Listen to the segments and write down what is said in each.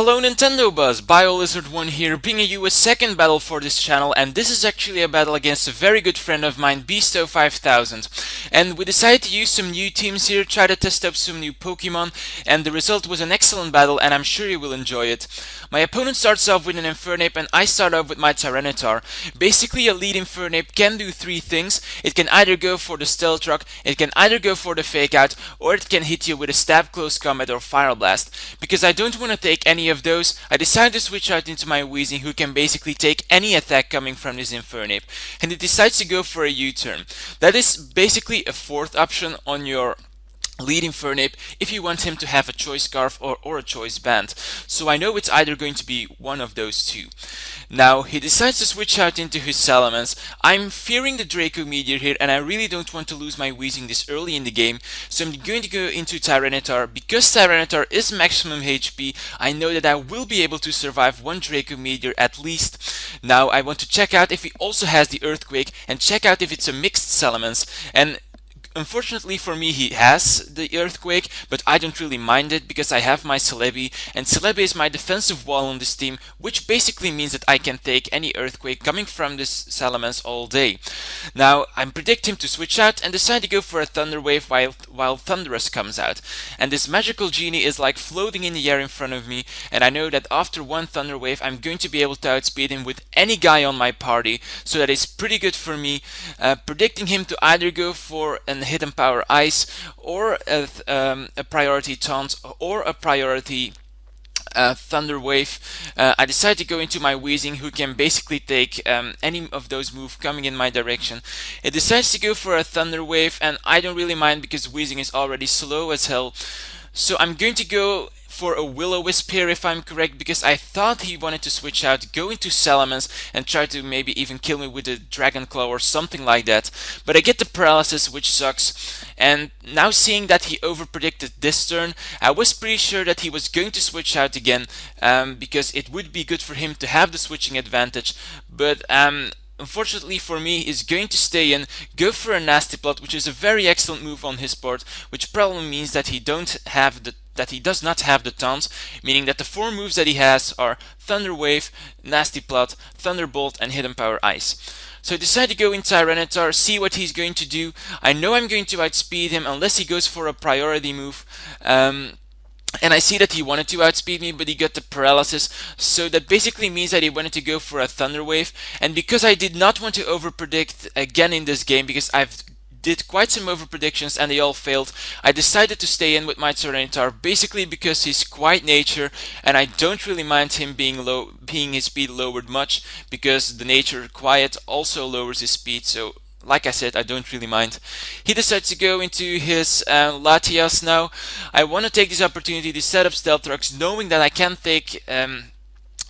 Hello Nintendobuzz, Biolizard1 here, bringing you a second battle for this channel, and this is actually a battle against a very good friend of mine, Bestow5000. And we decided to use some new teams here, try to test out some new Pokémon, and the result was an excellent battle, and I'm sure you will enjoy it. My opponent starts off with an Infernape, and I start off with my Tyranitar. Basically, a lead Infernape can do three things. It can either go for the Stealth Rock, it can either go for the Fake Out, or it can hit you with a Stab, Close Combat, or Fire Blast. Because I don't want to take any of those, I decided to switch out into my Weezing, who can basically take any attack coming from this Infernape, and it decides to go for a U-turn. That is basically a fourth option on your lead Infernape if you want him to have a choice scarf or a choice band. So I know it's either going to be one of those two. Now he decides to switch out into his Salamence. I'm fearing the Draco Meteor here, and I really don't want to lose my Weezing this early in the game, so I'm going to go into Tyranitar. Because Tyranitar is maximum HP, I know that I will be able to survive one Draco Meteor at least. Now I want to check out if he also has the Earthquake, and check out if it's a mixed Salamence. And unfortunately for me, he has the Earthquake, but I don't really mind it because I have my Celebi, and Celebi is my defensive wall on this team, which basically means that I can take any Earthquake coming from this Salamence all day. Now, I predict him to switch out and decide to go for a Thunder Wave while Thundurus comes out. And this magical genie is like floating in the air in front of me, and I know that after one Thunder Wave, I'm going to be able to outspeed him with any guy on my party, so that is pretty good for me. Predicting him to either go for an Hidden Power Ice, or a priority Taunt, or a priority Thunder Wave. I decide to go into my Weezing, who can basically take any of those moves coming in my direction. It decides to go for a Thunder Wave, and I don't really mind because Weezing is already slow as hell. So I'm going to go for a Will-O-Wisp here if I'm correct, because I thought he wanted to switch out, go into Salamence, and try to maybe even kill me with a Dragon Claw or something like that. But I get the Paralysis, which sucks. And now seeing that he overpredicted this turn, I was pretty sure that he was going to switch out again, because it would be good for him to have the switching advantage. But unfortunately for me, he's going to stay in, go for a Nasty Plot, which is a very excellent move on his part, which probably means that he does not have the taunt, meaning that the four moves that he has are Thunder Wave, Nasty Plot, Thunderbolt, and Hidden Power Ice. So I decide to go in Tyranitar, see what he's going to do. I know I'm going to outspeed him unless he goes for a priority move. And I see that he wanted to outspeed me, but he got the Paralysis, so that basically means that he wanted to go for a Thunder Wave. And because I did not want to overpredict again in this game, because I've did quite some over predictions and they all failed, I decided to stay in with my Tyranitar, basically because he's quiet nature, and I don't really mind him being his speed lowered much, because the nature quiet also lowers his speed. So like I said, I don't really mind. He decides to go into his Latias now. I want to take this opportunity to set up Stealth Rocks, knowing that I can take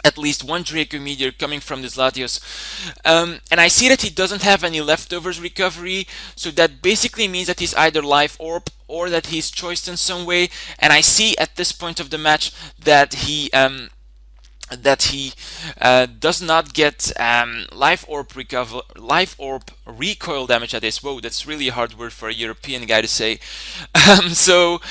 at least one Draco Meteor coming from this Latios. And I see that he doesn't have any leftovers recovery, so that basically means that he's either Life Orb or that he's choiced in some way. And I see at this point of the match that he does not get Life Orb recoil damage. That is, whoa, that's really a hard word for a European guy to say. So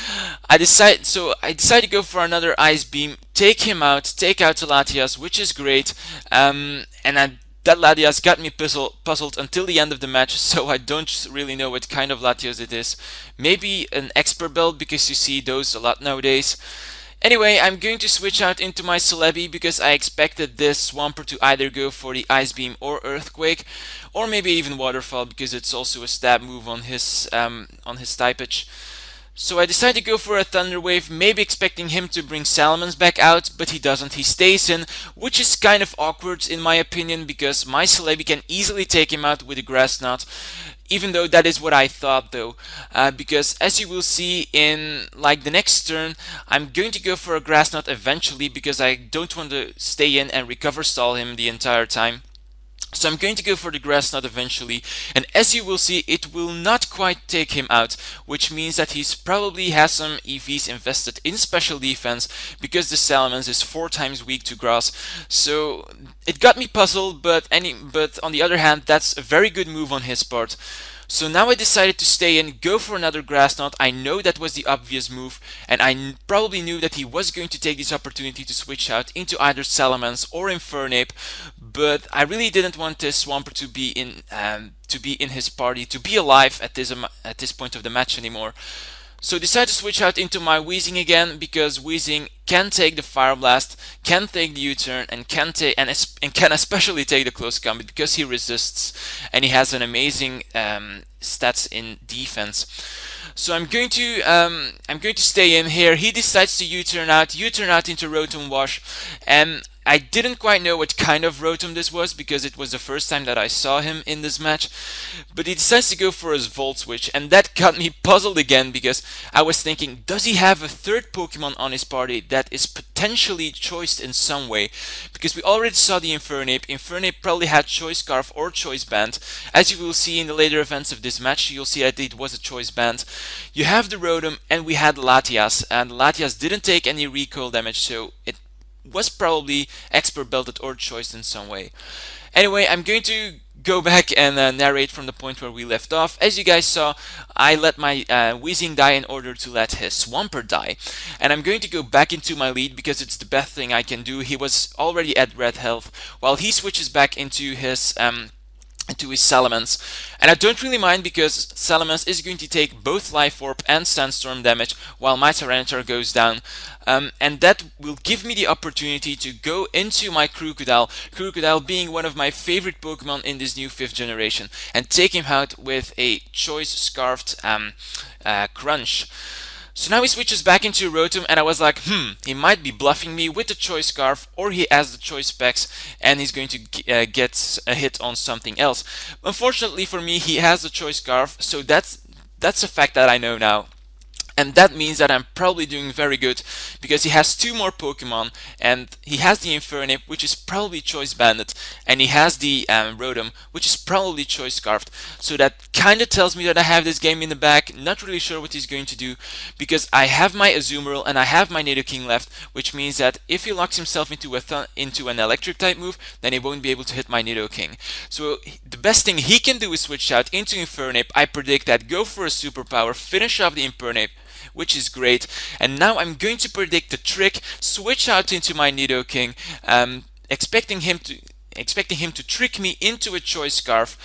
I decide to go for another Ice Beam, take him out, take out the Latias, which is great. That Latias got me puzzled until the end of the match, so I don't really know what kind of Latios it is. Maybe an Expert Belt, because you see those a lot nowadays. Anyway, I'm going to switch out into my Celebi because I expected this Swampert to either go for the Ice Beam or Earthquake, or maybe even Waterfall because it's also a stab move on his typage. So I decided to go for a Thunder Wave, maybe expecting him to bring Salamence back out, but he doesn't. He stays in, which is kind of awkward in my opinion, because my Celebi can easily take him out with a Grass Knot. Even though that is what I thought though, because as you will see in like the next turn, I'm going to go for a Grass Knot eventually, because I don't want to stay in and recover stall him the entire time. So I'm going to go for the Grass Knot eventually, and as you will see, it will not quite take him out, which means that he's probably has some EVs invested in special defense, because the Salamence is 4 times weak to grass. So it got me puzzled, but on the other hand, that's a very good move on his part. So now I decided to stay in, go for another Grass Knot. I know that was the obvious move, and I probably knew that he was going to take this opportunity to switch out into either Salamence or Infernape, but I really didn't want this Swampert to be in his party, to be alive at this point of the match anymore. So I decided to switch out into my Weezing again, because Weezing can take the Fire Blast, can take the U-turn, and can especially take the close combat because he resists and he has an amazing stats in defense. So I'm going to stay in here. He decides to U-turn out into Rotom Wash, and I didn't quite know what kind of Rotom this was because it was the first time that I saw him in this match, but he decides to go for his Volt Switch, and that got me puzzled again because I was thinking, does he have a third Pokemon on his party that is potentially choiced in some way? Because we already saw the Infernape. Infernape probably had Choice Scarf or Choice Band. As you will see in the later events of this match, you'll see that it was a Choice Band. You have the Rotom, and we had Latias, and Latias didn't take any recoil damage, so it was probably expert belted or choiced in some way. Anyway, I'm going to go back and narrate from the point where we left off. As you guys saw, I let my Weezing die in order to let his Swampert die, and I'm going to go back into my lead because it's the best thing I can do. He was already at red health while he switches back into his Salamence, and I don't really mind because Salamence is going to take both Life Orb and Sandstorm damage while my Tyranitar goes down, and that will give me the opportunity to go into my Crocodile being one of my favorite Pokemon in this new 5th generation, and take him out with a Choice Scarfed Crunch. So now he switches back into Rotom, and I was like, he might be bluffing me with the Choice Scarf, or he has the Choice Specs, and he's going to get a hit on something else. Unfortunately for me, he has the Choice Scarf, so that's a fact that I know now. And that means that I'm probably doing very good because he has 2 more Pokemon, and he has the Infernape, which is probably Choice Banded, and he has the Rotom, which is probably Choice Scarfed. So that kind of tells me that I have this game in the bag. Not really sure what he's going to do because I have my Azumarill and I have my Nidoking left, which means that if he locks himself into an Electric type move, then he won't be able to hit my Nidoking. So the best thing he can do is switch out into Infernape. I predict that, go for a Superpower, finish off the Infernape, which is great. And now I'm going to predict the trick, switch out into my Nidoking, expecting him to trick me into a Choice Scarf,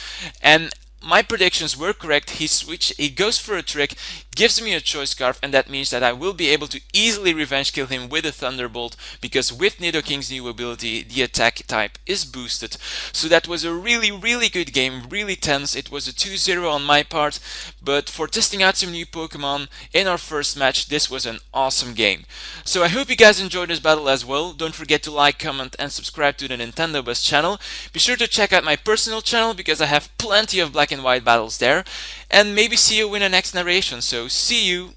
and my predictions were correct. He goes for a trick, gives me a Choice Scarf, and that means that I will be able to easily revenge kill him with a Thunderbolt, because with Nidoking's new ability, the attack type is boosted. So that was a really good game, really tense. It was a 2-0 on my part, but for testing out some new Pokemon in our first match, this was an awesome game. So I hope you guys enjoyed this battle as well. Don't forget to like, comment, and subscribe to the Nintendobuzz channel. Be sure to check out my personal channel because I have plenty of black and white battles there, and maybe see you in the next narration. So see you!